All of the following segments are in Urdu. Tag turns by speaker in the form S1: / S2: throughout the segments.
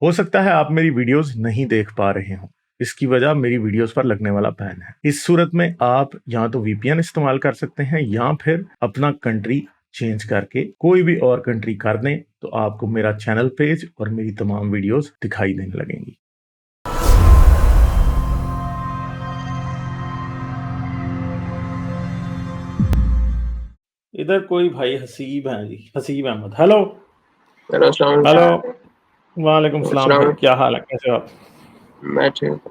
S1: ہو سکتا ہے آپ میری ویڈیوز نہیں دیکھ پا رہے ہوں، اس کی وجہ میری ویڈیوز پر لگنے والا بین ہے۔ اس صورت میں آپ یا تو وی پی این استعمال کر سکتے ہیں یا پھر اپنا کنٹری چینج کر کے کوئی بھی اور کنٹری کر دیں تو آپ کو میرا چینل پیج اور میری تمام ویڈیوز دکھائی دینے لگیں گی۔ ادھر کوئی بھائی حسیب ہیں جی، حسیب احمد، ہیلو ہیلو، وعلیکم السلام بھائی، کیا حال ہے، کیسے ہو آپ؟
S2: میں ٹھیک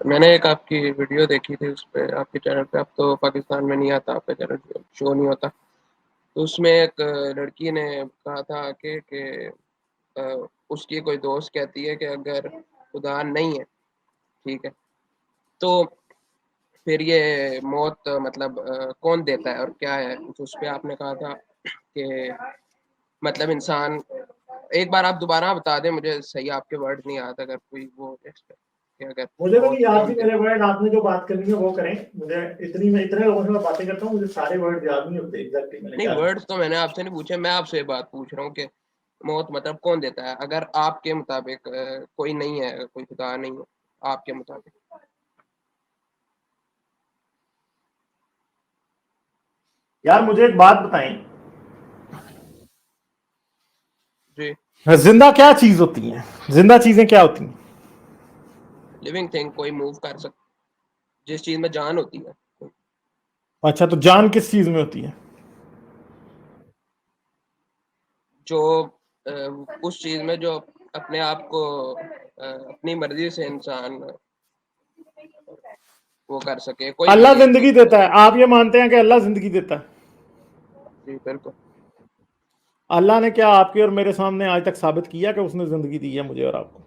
S2: میں نے ایک آپ کی ویڈیو دیکھی تھی، اس پہ آپ کے چینل پہ، اب تو پاکستان میں نہیں آتا آپ کا چینل، شو نہیں ہوتا، تو اس میں ایک لڑکی نے کہا تھا کہ اس کی کوئی دوست کہتی ہے کہ اگر خدا نہیں ہے، ٹھیک ہے، تو پھر یہ موت مطلب کون دیتا ہے اور کیا ہے؟ تو اس پہ آپ نے کہا تھا کہ مطلب انسان، ایک بار آپ دوبارہ بتا دیں، مجھے صحیح آپ کے ورڈ نہیں آتا، اگر کوئی وہ
S1: مجھے تو نہیں یاد تھی میرے ورڈ، آپ نے جو بات کرنی ہے وہ کریں، مجھے اتنے لوگوں سے میں باتیں کرتا ہوں، مجھے سارے ورڈ یاد نہیں ہوتے ایگزیکٹلی میں نے
S2: نہیں،
S1: کیا
S2: ورڈ تو میں نے آپ سے نہیں پوچھے، میں آپ سے بات پوچھ رہا ہوں کہ موت مطلب کون دیتا ہے اگر آپ کے مطابق کوئی نہیں ہے، کوئی خدا نہیں ہے آپ کے مطابق؟
S1: یار مجھے ایک بات بتائیں،
S2: جی،
S1: زندہ کیا چیز ہوتی ہیں؟ زندہ چیزیں کیا ہوتی ہیں؟
S2: لیونگ تھنگ، کوئی موو کر سکتا، جس چیز میں جان ہوتی ہے۔
S1: اچھا، تو جان کس چیز میں ہوتی ہے؟
S2: جو اس چیز میں جو اپنے آپ کو اپنی مرضی سے انسان وہ کر سکے، کوئی
S1: اللہ
S2: بھی
S1: زندگی دیتا ہے، آپ یہ مانتے ہیں کہ اللہ زندگی دیتا ہے؟
S2: جی بالکل۔
S1: اللہ نے کیا آپ کے اور میرے سامنے آج تک ثابت کیا کہ اس نے زندگی دی ہے مجھے اور آپ کو؟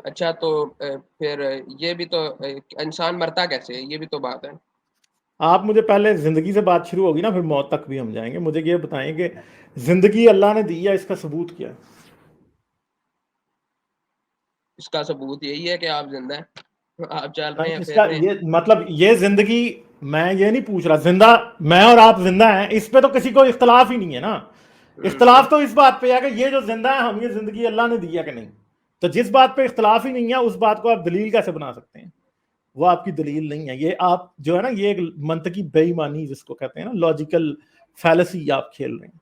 S2: اچھا، تو پھر یہ بھی تو انسان مرتا کیسے ہے، یہ بھی تو بات ہے۔
S1: آپ مجھے پہلے زندگی سے بات شروع ہوگی نا، پھر موت تک بھی ہم جائیں گے۔ مجھے یہ بتائیں کہ زندگی اللہ نے دی ہے، اس کا ثبوت کیا ہے؟
S2: اس کا ثبوت یہی ہے کہ آپ زندہ ہیں، آپ چل رہے ہیں،
S1: اس
S2: پھر
S1: کا
S2: رہے ہیں۔
S1: یہ مطلب، یہ زندگی، میں یہ نہیں پوچھ رہا زندہ میں اور آپ زندہ ہیں، اس پہ تو کسی کو اختلاف ہی نہیں ہے نا۔ اختلاف تو اس بات پہ ہے کہ یہ جو زندہ ہے، ہم یہ زندگی اللہ نے دی ہے کہ نہیں۔ تو جس بات پہ اختلاف ہی نہیں ہے، اس بات کو آپ دلیل کیسے بنا سکتے ہیں؟ وہ آپ کی دلیل نہیں ہے، یہ آپ جو ہے نا، یہ ایک منطقی بے ایمانی جس کو کہتے ہیں نا، لاجیکل فیلسی آپ کھیل رہے ہیں،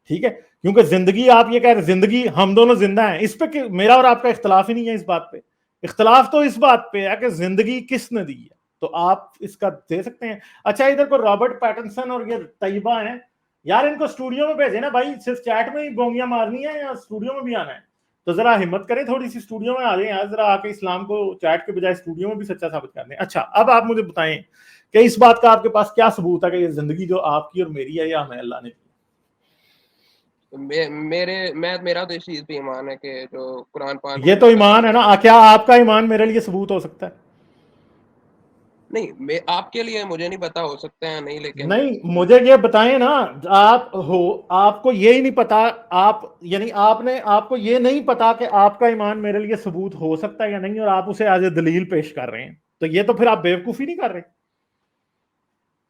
S1: ٹھیک ہے؟ کیونکہ زندگی، آپ یہ کہہ رہے ہیں زندگی ہم دونوں زندہ ہیں، اس پہ میرا اور آپ کا اختلاف ہی نہیں ہے۔ اس بات پہ اختلاف تو اس بات پہ ہے کہ زندگی کس نے دی ہے، تو آپ اس کا دے سکتے ہیں۔ اچھا، ادھر کو رابرٹ پیٹنسن اور یہ طیبہ ہیں، یار ان کو اسٹوڈیو میں بھیجے نا بھائی، صرف چیٹ میں ہی گونگیاں مارنی ہے یا اسٹوڈیو میں بھی آنا ہے؟ تو ذرا ہمت کریں، تھوڑی سی اسٹوڈیو میں آ جائیں یار، ذرا آ کے اسلام کو چیٹ کے بجائے اسٹوڈیو میں بھی سچا ثابت کر دیں۔ اچھا، اب آپ مجھے بتائیں کہ اس بات کا آپ کے پاس کیا ثبوت ہے کہ یہ زندگی جو آپ کی اور میری ہے، یا ہمیں اللہ نے دی؟
S2: میرا تو اس چیز پہ ایمان ہے کہ جو قرآن پاک
S1: یہ
S2: میں
S1: تو
S2: لکھا
S1: ایمان
S2: گیا
S1: ہے نا، کیا آپ کا ایمان میرے لیے ثبوت ہو سکتا ہے؟
S2: نہیں، آپ کے لیے مجھے نہیں پتا، ہو سکتا ہے نہیں، لیکن
S1: نہیں، مجھے یہ بتائیں نا، آپ کو یہی نہیں پتا، یعنی آپ کو یہ نہیں پتا کہ آپ کا ایمان میرے لیے ثبوت ہو سکتا ہے یا نہیں، اور آپ اسے ایز اے دلیل پیش کر رہے ہیں، تو یہ تو پھر آپ بیوقوفی نہیں کر رہے؟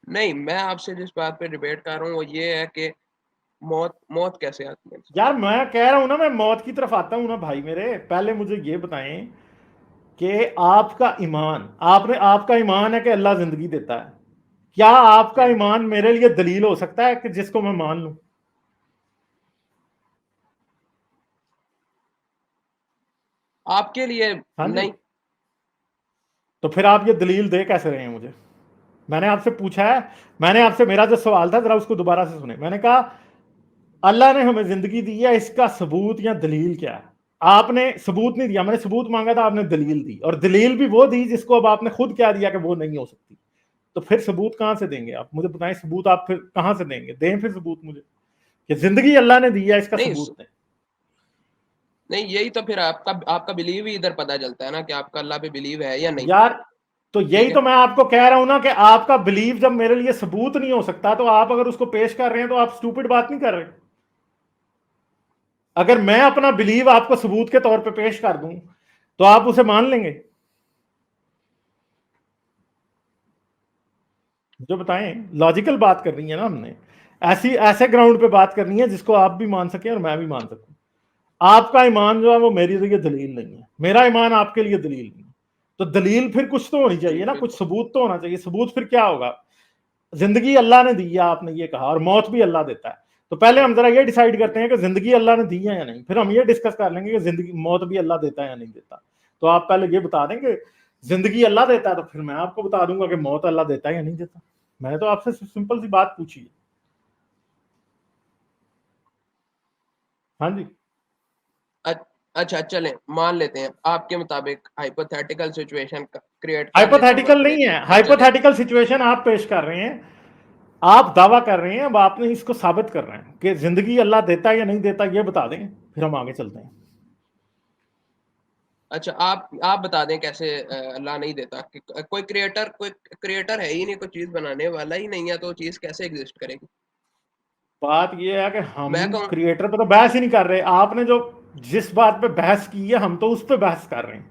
S2: نہیں، میں آپ سے جس بات پہ ڈیبیٹ کر رہا ہوں وہ یہ ہے کہ موت کیسے آتی ہے انسان
S1: یار میں کہہ رہا ہوں نا، میں موت کی طرف آتا ہوں نا بھائی میرے، پہلے مجھے یہ بتائیں کہ آپ کا ایمان، آپ کا ایمان ہے کہ اللہ زندگی دیتا ہے، کیا آپ کا ایمان میرے لیے دلیل ہو سکتا ہے کہ جس کو میں مان لوں؟
S2: آپ کے لیے
S1: ہاں جی،
S2: نہیں۔
S1: تو پھر آپ یہ دلیل دے کیسے رہے ہیں مجھے؟ میں نے آپ سے پوچھا ہے، میں نے آپ سے، میرا جو سوال تھا ذرا اس کو دوبارہ سے سنیں، میں نے کہا اللہ نے ہمیں زندگی دی ہے، اس کا ثبوت یا دلیل کیا ہے؟ آپ نے ثبوت نہیں دیا، میں نے ثبوت مانگا تھا، آپ نے دلیل دی، اور دلیل بھی وہ دی جس کو اب آپ نے خود کیا دیا کہ وہ نہیں ہو سکتی۔ تو پھر ثبوت کہاں سے دیں گے آپ مجھے بتائیں؟ ثبوت آپ پھر کہاں سے دیں گے؟ دیں پھر ثبوت مجھے کہ زندگی اللہ نے دی ہے، اس کا
S2: نہیں
S1: ثبوت دیں۔
S2: نہیں، یہی تو پھر آپ کا بلیو ہی ادھر پتا چلتا ہے نا کہ آپ کا اللہ پہ بلیو ہے یا نہیں،
S1: یار تو
S2: ٹھیک
S1: یہی
S2: ہے؟
S1: تو میں آپ کو کہہ رہا ہوں نا کہ آپ کا بلیف جب میرے لیے ثبوت نہیں ہو سکتا، تو آپ اگر اس کو پیش کر رہے ہیں تو آپ سٹوپڈ بات نہیں کر رہے۔ اگر میں اپنا بلیو آپ کو ثبوت کے طور پہ پیش کر دوں تو آپ اسے مان لیں گے؟ جو بتائیں، لاجیکل بات کرنی ہے نا ہم نے، ایسے گراؤنڈ پہ بات کرنی ہے جس کو آپ بھی مان سکیں اور میں بھی مان سکوں۔ آپ کا ایمان جو ہے وہ میری لیے دلیل نہیں ہے, میرا ایمان آپ کے لیے دلیل نہیں ہے. تو دلیل پھر کچھ تو ہونی چاہیے نا, کچھ ثبوت تو ہونا چاہیے. ثبوت پھر کیا ہوگا؟ زندگی اللہ نے دی ہے, آپ نے یہ کہا, اور موت بھی اللہ دیتا ہے. تو پہلے ہم ذرا یہ ڈیسائیڈ کرتے ہیں کہ زندگی اللہ نے دی ہے یا نہیں, پھر ہم یہ ڈسکس کر لیں گے کہ زندگی موت بھی اللہ دیتا ہے یا نہیں دیتا. تو آپ پہلے یہ بتا دیں کہ زندگی اللہ دیتا ہے, تو پھر میں آپ کو بتا دوں گا کہ موت اللہ دیتا ہے یا نہیں دیتا. میں نے تو آپ سے سمپل سی بات پوچھی ہے. ہاں جی,
S2: اچھا چلیں مان لیتے ہیں آپ کے مطابق ہائپوتھیٹیکل سچویشن کریٹ کر لیتے ہیں
S1: ہائپوتھیٹیکل نہیں ہے, ہائپوتھیٹیکل سچویشن آپ پیش کر رہے ہیں, آپ دعویٰ کر رہے ہیں, اب آپ نے اس کو ثابت کر رہے ہیں کہ زندگی اللہ دیتا ہے یا نہیں دیتا, یہ بتا دیں, پھر ہم آگے چلتے ہیں.
S2: اچھا آپ بتا دیں کیسے اللہ نہیں دیتا. کوئی کریٹر ہے ہی نہیں, کوئی چیز بنانے والا ہی نہیں ہے, تو وہ چیز کیسے ایگزسٹ کرے گی؟
S1: بات یہ ہے کہ ہم
S2: میں کہوں
S1: کریٹر پہ تو بحث ہی نہیں کر رہے. آپ نے جو جس بات پہ بحث کی ہے ہم تو اس پہ بحث کر رہے ہیں.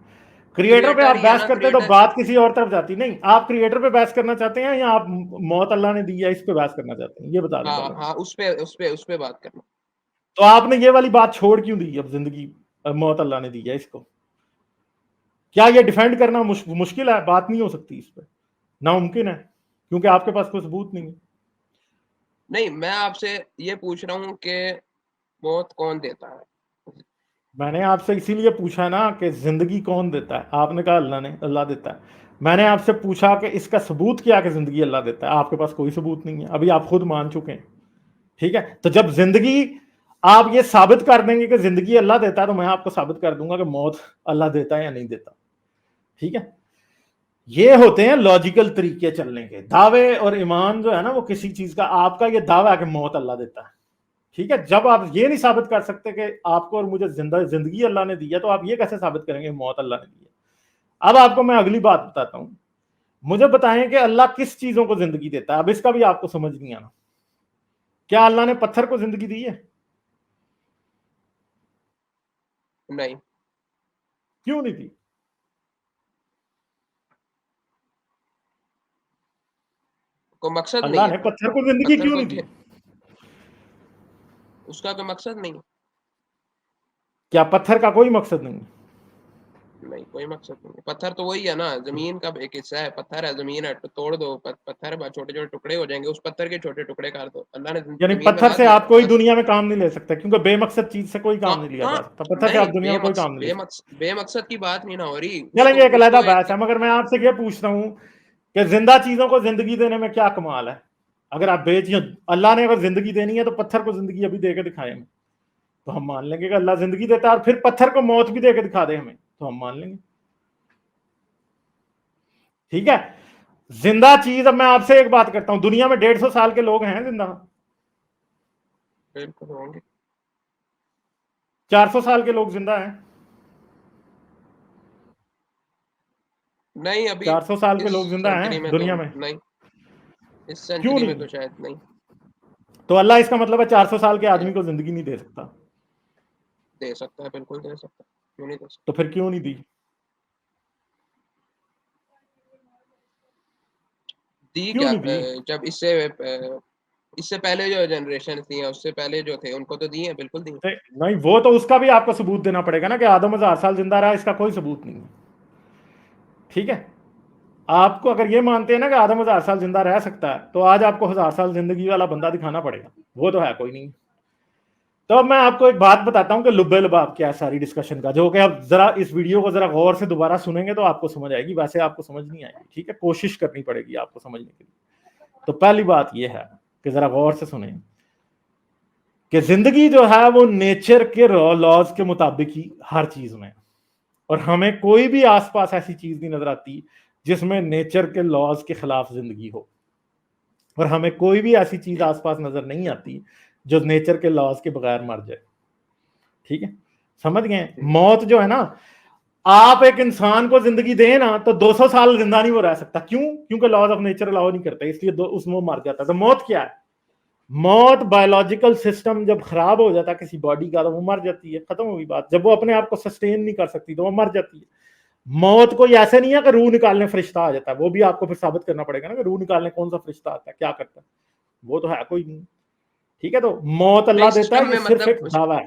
S1: کریٹر پہ آپ
S2: ہی ہے
S1: بحث
S2: نا,
S1: کرتے تو
S2: کریٹر.
S1: بات کسی اور طرف جاتی. نہیں, آپ کریٹر پہ بحث کرنا چاہتے ہیں یا آپ موت اللہ نے دی ہے اس پہ بحث کرنا چاہتے ہیں, یہ بتا دیں پہلے.
S2: ہاں اس پہ بات کرنا.
S1: تو آپ نے یہ والی بات چھوڑ کیوں دی؟ اب زندگی موت اللہ نے دی ہے, اس کو کیا یہ ڈیفینڈ کرنا مشکل ہے؟ بات نہیں ہو سکتی اس پہ, ناممکن ہے, کیونکہ آپ کے پاس کوئی ثبوت نہیں ہے.
S2: نہیں, میں آپ سے یہ پوچھ رہا ہوں کہ موت کون دیتا ہے.
S1: میں نے آپ سے اسی لیے پوچھا نا کہ زندگی کون دیتا ہے, آپ نے کہا اللہ نے, اللہ دیتا ہے. میں نے آپ سے پوچھا کہ اس کا ثبوت کیا کہ زندگی اللہ دیتا ہے, آپ کے پاس کوئی ثبوت نہیں ہے, ابھی آپ خود مان چکے ہیں. ٹھیک ہے, تو جب زندگی آپ یہ ثابت کر دیں گے کہ زندگی اللہ دیتا ہے, تو میں آپ کو ثابت کر دوں گا کہ موت اللہ دیتا ہے یا نہیں دیتا. ٹھیک ہے, یہ ہوتے ہیں لاجیکل طریقے چلنے کے. دعوے اور ایمان جو ہے نا وہ کسی چیز کا, آپ کا یہ دعویٰ ہے کہ موت اللہ دیتا ہے. ٹھیک ہے, جب آپ یہ نہیں ثابت کر سکتے کہ آپ کو اور مجھے زندگی اللہ نے دی ہے, تو آپ یہ کیسے ثابت کریں گے موت اللہ نے دی ہے؟ اب آپ کو میں اگلی بات بتاتا ہوں. مجھے بتائیں کہ اللہ کس چیزوں کو زندگی دیتا ہے. اب اس کا بھی آپ کو سمجھ نہیں آنا. کیا اللہ نے پتھر کو زندگی دی ہے؟
S2: نہیں.
S1: کیوں نہیں دی؟
S2: کوئی مقصد
S1: اللہ
S2: نہیں
S1: نے
S2: ہے
S1: پتھر کو زندگی
S2: پتھر
S1: کیوں
S2: کو,
S1: نہیں دی؟
S2: اس کا کوئی مقصد نہیں.
S1: کیا پتھر کا کوئی مقصد نہیں؟
S2: نہیں, کوئی مقصد نہیں. پتھر تو وہی ہے نا, زمین کا ایک حصہ ہے. پتھر ہے, زمین ہے, توڑ دو پتھر, چھوٹے چھوٹے ٹکڑے ہو جائیں گے, اس پتھر کے چھوٹے ٹکڑے کر دو. اللہ نے
S1: یعنی
S2: زمین
S1: پتھر
S2: بنا
S1: سے
S2: دی ہے
S1: آپ کوئی
S2: بس.
S1: دنیا میں کام نہیں لے سکتے, کیونکہ بے مقصد چیز سے کوئی کام نہیں لیا جا سکتا. پتھر سے
S2: نہیں,
S1: آپ دنیا میں کوئی کام نہیں لے سکتے.
S2: بے مقصد کی بات نہیں نہ ہو رہی.
S1: چلیں یہ ایک
S2: اس
S1: علیحدہ
S2: کو
S1: بحث ہے, مگر میں آپ سے یہ پوچھتا ہوں کہ زندہ چیزوں کو زندگی دینے میں کیا کمال ہے؟ اگر آپ اللہ نے اگر زندگی دینی ہے تو پتھر کو زندگی ابھی دے کے دکھائے ہمیں, تو ہم مان لیں گے کہ اللہ زندگی دیتا ہے, اور پھر پتھر کو موت بھی دے کے دکھا دے ہمیں, تو ہم مان لیں گے. ٹھیک ہے, زندہ چیز. اب میں آپ سے ایک بات کرتا ہوں, دنیا میں 150 سال کے لوگ ہیں زندہ؟
S2: بالکل ہوں گے.
S1: 400 سال کے لوگ زندہ ہیں؟
S2: نہیں, ابھی
S1: 400 سال کے
S2: اس
S1: لوگ زندہ ہیں
S2: سینچری میں تو
S1: دنیا میں؟
S2: نہیں, اس
S1: کیوں
S2: سینچری میں
S1: نہیں؟
S2: تو شاید نہیں.
S1: تو اللہ اس کا مطلب ہے 400 سال کے آدمی کو زندگی نہیں دے سکتا؟
S2: دے سکتا ہے, بالکل دے سکتا ہے, کیوں نہیں دے سکتا.
S1: تو پھر کیوں نہیں دی؟
S2: دی
S1: کیوں
S2: کیا,
S1: نہیں دی؟
S2: جب اس سے پہلے جو جنریشن تھی, اس سے پہلے جو تھے, ان کو تو دی ہیں, بالکل دی.
S1: نہیں, وہ تو اس کا بھی آپ کو ثبوت دینا پڑے گا نا کہ آدم 1000 سال زندہ رہا, اس کا کوئی ثبوت نہیں ہے. ٹھیک ہے, آپ کو اگر یہ مانتے ہیں نا کہ آدم 1000 سال زندہ رہ سکتا ہے, تو آج آپ کو 1000 سال زندگی والا بندہ دکھانا پڑے گا. وہ تو ہے کوئی نہیں. تو اب میں آپ کو ایک بات بتاتا ہوں کہ لب لباب کیا ہے ساری ڈسکشن کا, جو کہ اب ذرا اس ویڈیو کو ذرا غور سے دوبارہ سنیں گے تو آپ کو سمجھ آئے گی. ویسے آپ کو سمجھ نہیں آئے گی, ٹھیک ہے, کوشش کرنی پڑے گی آپ کو سمجھنے کے لیے. تو پہلی بات یہ ہے کہ ذرا غور سے سنیں کہ زندگی جو ہے وہ نیچر کے لاز کے مطابق ہی ہر چیز میں, اور ہمیں کوئی بھی آس پاس ایسی چیز نہیں نظر آتی جس میں نیچر کے لاز کے خلاف زندگی ہو, اور ہمیں کوئی بھی ایسی چیز آس پاس نظر نہیں آتی جو نیچر کے لاز کے بغیر مر جائے. ٹھیک ہے, سمجھ گئے؟ موت جو ہے نا, آپ ایک انسان کو زندگی دیں نا تو 200 سال زندہ نہیں وہ رہ سکتا. کیوں؟ کیونکہ لاز آف نیچر الاؤ نہیں کرتے, اس لیے اس میں مر جاتا ہے. تو موت کیا ہے؟ موت بایولوجیکل سسٹم جب خراب ہو جاتا ہے کسی باڈی کا تو وہ مر جاتی ہے, ختم ہوگی بات. جب وہ اپنے آپ کو سسٹین نہیں کر سکتی تو وہ مر جاتی ہے. موت کوئی ایسے نہیں ہے کہ روح نکالنے فرشتہ آ جاتا ہے, وہ بھی آپ کو پھر ثابت کرنا پڑے گا نا کہ روح نکالنے کون سا فرشتہ آتا ہے, کیا کرتا ہے, وہ تو ہے کوئی نہیں. ٹھیک ہے, تو موت اللہ دیتا ہے,
S2: سسٹم
S1: یہ
S2: میں
S1: صرف
S2: مطلب
S1: ایک دعویٰ ہے.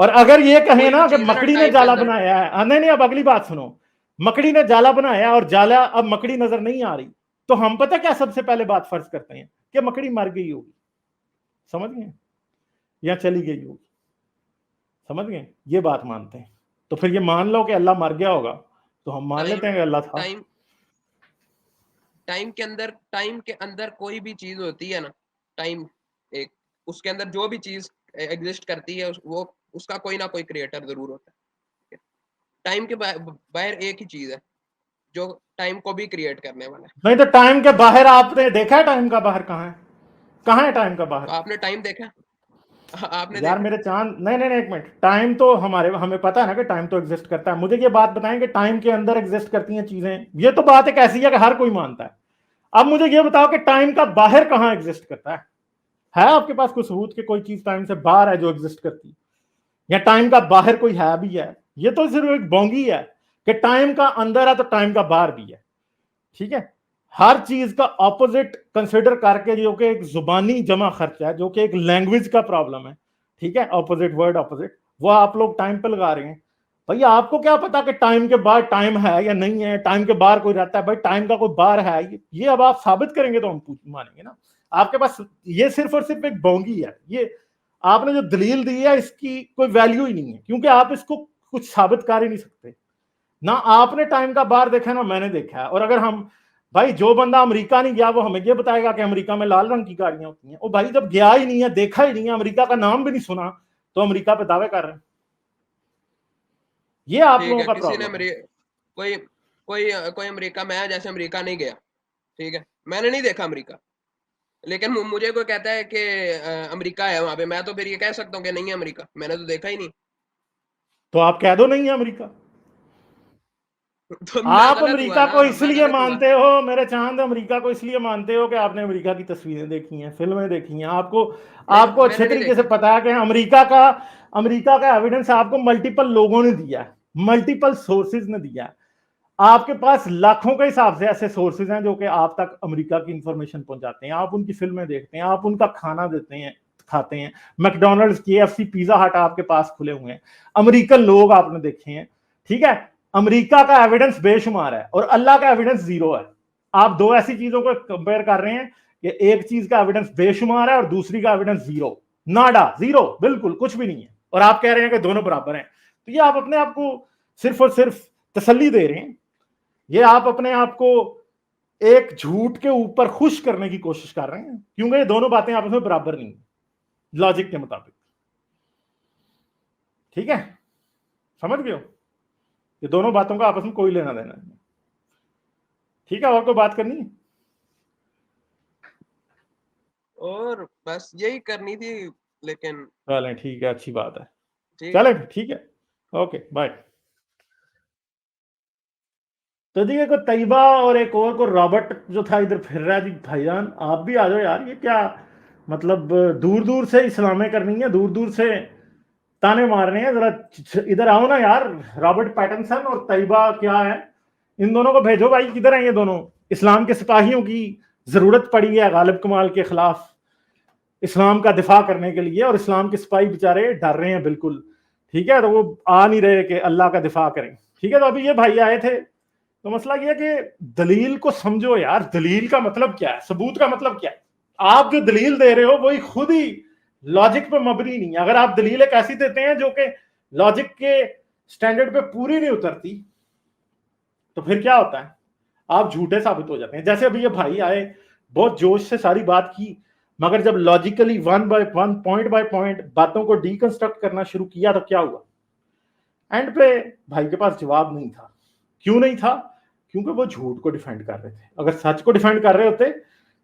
S1: اور اگر یہ کہیں
S2: کوئی
S1: نا
S2: بھی
S1: کہ
S2: چیز ہے نا
S1: مکڑی نے
S2: ٹائم کے
S1: جالا
S2: اندر،
S1: بنایا ہے، نہیں اب اگلی بات سنو، مکڑی نے جالا بنایا اور جالا اب مکڑی نظر نہیں آ رہی، تو ہم پتہ کیا سب سے پہلے بات فرض کرتے ہیں کہ مکڑی مر گئی ہوگی، سمجھ گئے، یا چلی گئی ہوگی، سمجھ گئے، یہ بات مانتے ہیں. تو پھر یہ مان لو کہ اللہ مر گیا ہوگا تو ہم مان لیتے ہیں کہ اللہ تھا.
S2: ٹائم کے اندر کوئی بھی چیز ہوتی ہے نا، ٹائم ایک، اس کے اندر جو بھی چیز ایگزسٹ کرتی ہے وہ اس کا کوئی نہ کوئی کریٹر ضرور ہوتا ہے. ٹائم کے باہر ایک ہی چیز ہے جو ٹائم کو بھی کریٹ کرنے والا ہے.
S1: نہیں تو ٹائم کے باہر آپ نے دیکھا ہے ٹائم کا باہر کہاں ہے؟ کہاں ہے ٹائم کا باہر؟
S2: تو آپ نے ٹائم دیکھا؟ آپ نے
S1: یار
S2: دیکھا؟
S1: میرے چاند، نہیں ایک منٹ، ٹائم تو ہمیں پتا ہے نا کہ ٹائم تو ایگزسٹ کرتا ہے. مجھے یہ بات بتائیں کہ ٹائم کے اندر ایگزسٹ کرتی ہیں چیزیں، یہ تو بات ایک ایسی ہے کہ ہر کوئی مانتا ہے. اب مجھے یہ بتاؤ کہ ٹائم کا باہر کہاں ایگزسٹ کرتا ہے آپ کے پاس کوئی ثبوت کہ کوئی چیز ٹائم سے باہر ہے جو ایگزسٹ کرتی ہے، یا ٹائم کا باہر کوئی ہے بھی ہے؟ یہ تو صرف ایک بونگی ہے کہ ٹائم کا اندر ہے تو ٹائم کا باہر بھی ہے. ٹھیک ہے، ہر چیز کا اپوزٹ کنسیڈر کر کے، جو کہ ایک زبانی جمع خرچ ہے، جو کہ ایک لینگویج کا پرابلم ہے، ٹھیک ہے، اپوزٹ ورڈ اپوزٹ، وہ آپ لوگ ٹائم پہ لگا رہے ہیں. بھائی آپ کو کیا پتا کہ ٹائم کے بعد ٹائم ہے یا نہیں ہے، ٹائم کے باہر کوئی رہتا ہے؟ بھائی ٹائم کا کوئی باہر ہے، یہ اب آپ ثابت کریں گے تو ہم مانیں گے نا. آپ کے پاس یہ صرف اور صرف ایک بونگی ہے. یہ آپ نے جو دلیل دی ہے اس کی کوئی ویلیو ہی نہیں ہے، کیونکہ آپ اس کو کچھ ثابت کر ہی نہیں سکتے. نہ آپ نے ٹائم کا باہر دیکھا نہ میں نے دیکھا ہے. اور اگر ہم، بھائی جو بندہ امریکہ نہیں گیا وہ ہمیں یہ بتائے گا کہ امریکہ میں لال رنگ کی گاڑیاں ہوتی ہیں. وہ بھائی جب گیا ہی نہیں ہے، دیکھا ہی نہیں ہے، امریکہ کا نام بھی نہیں سنا، تو امریکہ پہ دعوے کر رہے ہیں. یہ آپ
S2: ٹھیک
S1: لوگوں
S2: ہے،
S1: کا
S2: کسی نے
S1: پرابلم ہے.
S2: کوئی امریکہ میں ہے، جیسے امریکہ نہیں گیا، ٹھیک ہے، میں نے نہیں دیکھا امریکہ، لیکن مجھے کوئی کہتا ہے کہ امریکہ ہے وہاں پہ، میں تو پھر یہ کہہ سکتا ہوں کہ نہیں ہے امریکہ، میں نے تو دیکھا ہی نہیں.
S1: تو آپ کہہ دو نہیں ہے امریکہ.
S2: تو میں
S1: آپ
S2: غلط ہوا
S1: امریکہ
S2: نا،
S1: کو اس
S2: میں
S1: لیے
S2: غلط ہوا.
S1: مانتے ہو میرے چاند، امریکہ کو اس لیے مانتے ہو کہ آپ نے امریکہ کی تصویریں دیکھی ہیں، فلمیں دیکھی ہیں، آپ کو
S2: میں
S1: اچھے
S2: نے نہیں
S1: طریقے سے
S2: دیکھی.
S1: پتا ہے کہ امریکہ کا ایویڈنس آپ کو ملٹیپل لوگوں نے دیا ہے، ملٹیپل سورسز نے دیا ہے. آپ کے پاس لاکھوں کے حساب سے ایسے سورسز ہیں جو کہ آپ تک امریکہ کی انفارمیشن پہنچاتے ہیں. آپ ان کی فلمیں دیکھتے ہیں، آپ ان کا کھانا دیتے ہیں، کھاتے ہیں. میکڈونلڈز، KFC، پیزا ہٹ آپ کے پاس کھلے ہوئے ہیں. امریکن لوگ آپ نے دیکھے ہیں. ٹھیک ہے، امریکہ کا ایویڈنس بے شمار ہے اور اللہ کا ایویڈنس زیرو ہے. آپ دو ایسی چیزوں کو کمپیئر کر رہے ہیں کہ ایک چیز کا ایویڈنس بے شمار ہے اور دوسری کا ایویڈنس زیرو، ناڈا، زیرو، بالکل کچھ بھی نہیں ہے. اور آپ کہہ رہے ہیں کہ دونوں برابر ہیں. تو یہ آپ اپنے آپ کو صرف اور صرف تسلی دے رہے ہیں. یہ آپ اپنے آپ کو ایک جھوٹ کے اوپر خوش کرنے کی کوشش کر رہے ہیں، کیونکہ یہ دونوں باتیں آپس میں برابر نہیں ہیں لاجک کے مطابق. ٹھیک ہے، سمجھ گئے ہو؟ یہ دونوں باتوں کا آپس میں کوئی لینا دینا نہیں. ٹھیک ہے، اور کوئی بات کرنی ہے؟
S2: اور بس یہی کرنی تھی، لیکن
S1: چلیں ٹھیک ہے، اچھی بات ہے.
S2: ٹھیک
S1: چلیں ٹھیک ہے، اوکے بائے. تو جی ایک طیبہ اور ایک اور کو رابرٹ جو تھا ادھر پھر رہا ہے. جی بھائی جان آپ بھی آ جاؤ یار، یہ کیا مطلب دور دور سے اسلامیں کرنی ہے، دور دور سے تانے مارنے ہیں، ذرا ادھر آؤ نا یار. رابرٹ پیٹنسن اور طیبہ کیا ہے، ان دونوں کو بھیجو بھائی. کدھر ہیں یہ دونوں؟ اسلام کے سپاہیوں کی ضرورت پڑی ہے غالب کمال کے خلاف اسلام کا دفاع کرنے کے لیے، اور اسلام کے سپاہی بیچارے ڈر رہے ہیں بالکل. ٹھیک ہے، تو وہ آ نہیں رہے کہ اللہ کا دفاع کریں. ٹھیک ہے، تو ابھی یہ بھائی آئے تھے. تو مسئلہ یہ کہ دلیل کو سمجھو یار. دلیل کا مطلب کیا ہے، ثبوت کا مطلب کیا ہے؟ آپ جو دلیل دے رہے ہو وہی خود ہی لاجک پہ مبنی نہیں ہے. اگر آپ دلیل ایک ایسی دیتے ہیں جو کہ لاجک کے سٹینڈرڈ پہ پوری نہیں اترتی تو پھر کیا ہوتا ہے؟ آپ جھوٹے ثابت ہو جاتے ہیں. جیسے ابھی یہ بھائی آئے، بہت جوش سے ساری بات کی، مگر جب logically one by one, point by point باتوں کو ڈی کنسٹرکٹ کرنا شروع کیا تو کیا ہوا؟ اینڈ پہ بھائی کے پاس جواب نہیں تھا. کیوں نہیں تھا؟ کیونکہ وہ جھوٹ کو ڈیفینڈ کر رہے تھے. اگر سچ کو ڈیفینڈ کر رہے ہوتے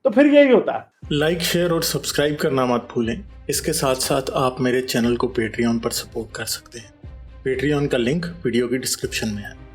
S1: تو پھر یہی ہوتا ہے.
S3: لائک، شیئر اور سبسکرائب کرنا مت بھولیں. اس کے ساتھ ساتھ آپ میرے چینل کو پیٹریون پر سپورٹ کر سکتے ہیں. پیٹریون کا لنک ویڈیو کی ڈسکرپشن میں ہے.